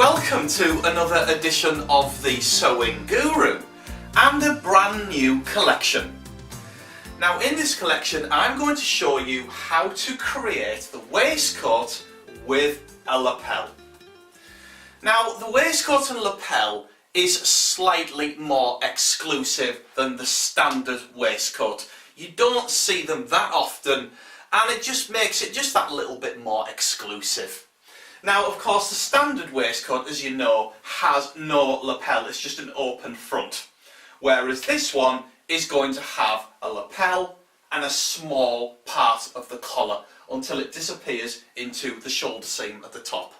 welcome to another edition of the Sewing Guru and a brand new collection. Now in this collection I'm going to show you how to create the waistcoat with a lapel. Now the waistcoat and lapel is slightly more exclusive than the standard waistcoat. You don't see them that often and it just makes it just that little bit more exclusive. Now of course the standard waistcoat, as you know, has no lapel, it's just an open front. Whereas this one is going to have a lapel and a small part of the collar until it disappears into the shoulder seam at the top.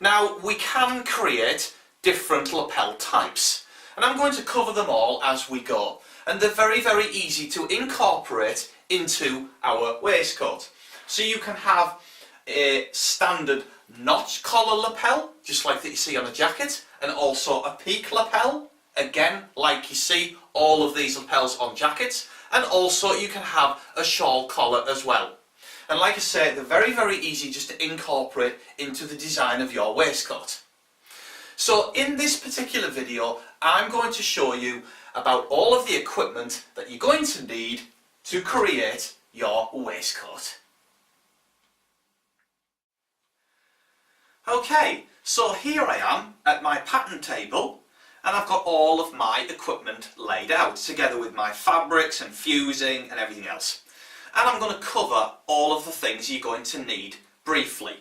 Now we can create different lapel types and I'm going to cover them all as we go, and they're very easy to incorporate into our waistcoat. So you can have a standard notch collar lapel, just like that you see on a jacket, and also a peak lapel, again like you see all of these lapels on jackets, and also you can have a shawl collar as well. And like I say, they're very easy just to incorporate into the design of your waistcoat. So in this particular video I'm going to show you about all of the equipment that you're going to need to create your waistcoat. Okay, so here I am at my pattern table and I've got all of my equipment laid out together with my fabrics and fusing and everything else. And I'm going to cover all of the things you're going to need briefly,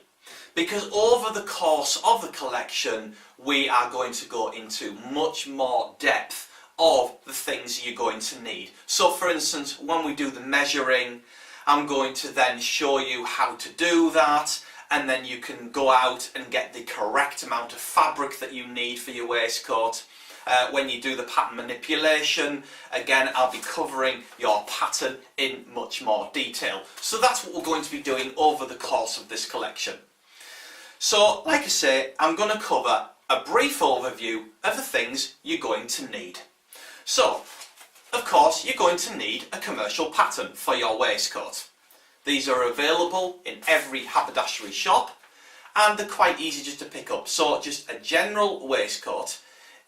because over the course of the collection we are going to go into much more depth of the things you're going to need. So for instance, when we do the measuring, I'm going to then show you how to do that, and then you can go out and get the correct amount of fabric that you need for your waistcoat. When you do the pattern manipulation, again I'll be covering your pattern in much more detail. So that's what we're going to be doing over the course of this collection. So like I say, I'm going to cover a brief overview of the things you're going to need. So of course you're going to need a commercial pattern for your waistcoat. These are available in every haberdashery shop and they're quite easy just to pick up. So just a general waistcoat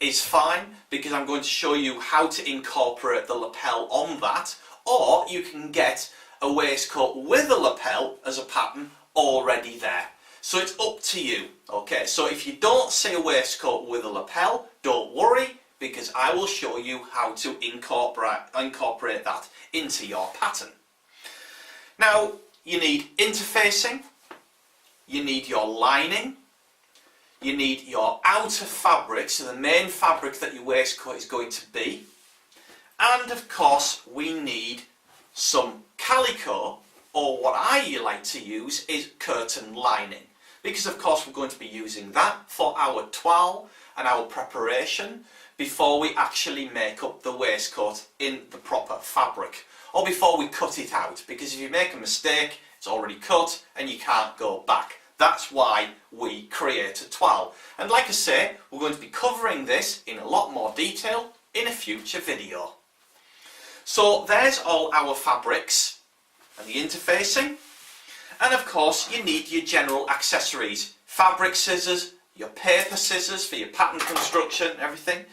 is fine, because I'm going to show you how to incorporate the lapel on that, or you can get a waistcoat with a lapel as a pattern already there. So it's up to you. Okay, so if you don't see a waistcoat with a lapel, don't worry, because I will show you how to incorporate that into your pattern. Now, you need interfacing, you need your lining, you need your outer fabric, so the main fabric that your waistcoat is going to be, and of course we need some calico, or what I like to use is curtain lining, because of course we're going to be using that for our toile and our preparation before we actually make up the waistcoat in the proper fabric, or before we cut it out, because if you make a mistake it's already cut and you can't go back. That's why we create a toile. And like I say, we're going to be covering this in a lot more detail in a future video. So there's all our fabrics and the interfacing, and of course you need your general accessories, fabric scissors, your paper scissors for your pattern construction and everything.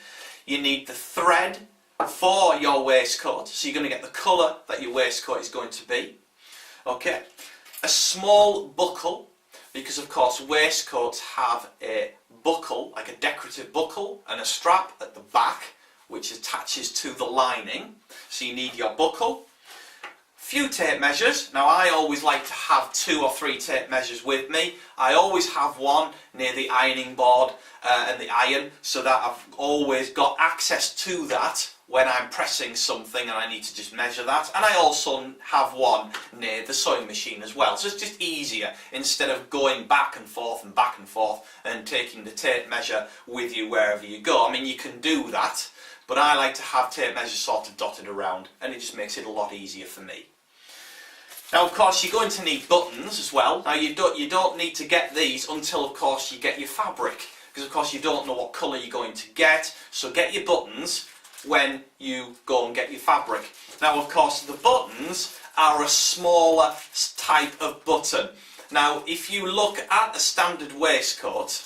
You need the thread for your waistcoat, so you're going to get the colour that your waistcoat is going to be. Okay, a small buckle, because of course waistcoats have a buckle, like a decorative buckle, and a strap at the back which attaches to the lining. So you need your buckle. Few tape measures. Now I always like to have 2 or 3 tape measures with me. I always have one near the ironing board and the iron, so that I've always got access to that when I'm pressing something and I need to just measure that. And I also have one near the sewing machine as well, so it's just easier instead of going back and forth and taking the tape measure with you wherever you go. I mean, you can do that, but I like to have tape measures sort of dotted around, and it just makes it a lot easier for me. Now of course you're going to need buttons as well. Now you don't need to get these until of course you get your fabric, because of course you don't know what colour you're going to get, so get your buttons when you go and get your fabric. Now of course the buttons are a smaller type of button. Now if you look at a standard waistcoat,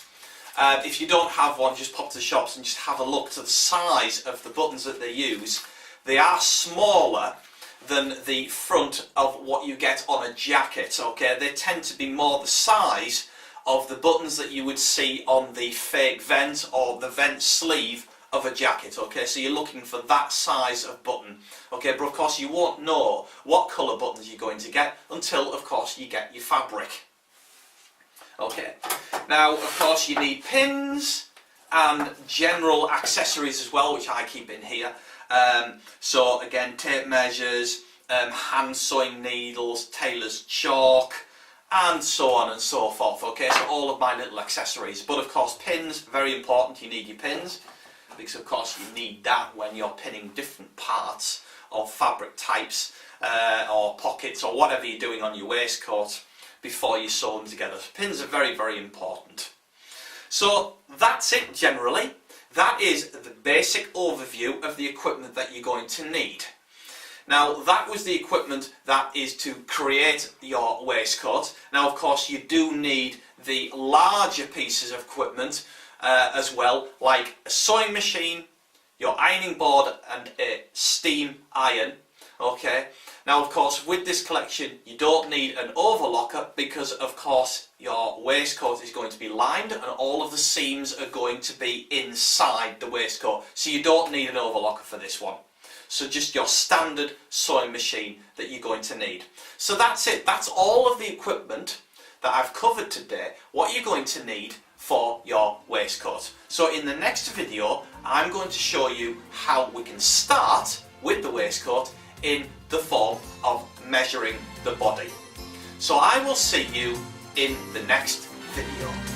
If you don't have one, just pop to the shops and just have a look to the size of the buttons that they use. They are smaller than the front of what you get on a jacket, okay? They tend to be more the size of the buttons that you would see on the fake vent or the vent sleeve of a jacket, okay? So you're looking for that size of button, okay? But of course you won't know what colour buttons you're going to get until, of course, you get your fabric. Okay, now of course you need pins and general accessories as well, which I keep in here. So again, tape measures, hand sewing needles, tailor's chalk, and so on and so forth. Okay, so all of my little accessories. But of course pins, very important, you need your pins, because of course you need that when you're pinning different parts of fabric types or pockets or whatever you're doing on your waistcoat before you sew them together. So pins are very, very important. So that's it generally. That is the basic overview of the equipment that you're going to need. Now that was the equipment that is to create your waistcoat. Now of course you do need the larger pieces of equipment as well, like a sewing machine, your ironing board and a steam iron. Okay, now of course with this collection you don't need an overlocker, because of course your waistcoat is going to be lined and all of the seams are going to be inside the waistcoat, so you don't need an overlocker for this one. So just your standard sewing machine that you're going to need. So that's it, that's all of the equipment that I've covered today, what you're going to need for your waistcoat. So in the next video I'm going to show you how we can start with the waistcoat in the form of measuring the body. So I will see you in the next video.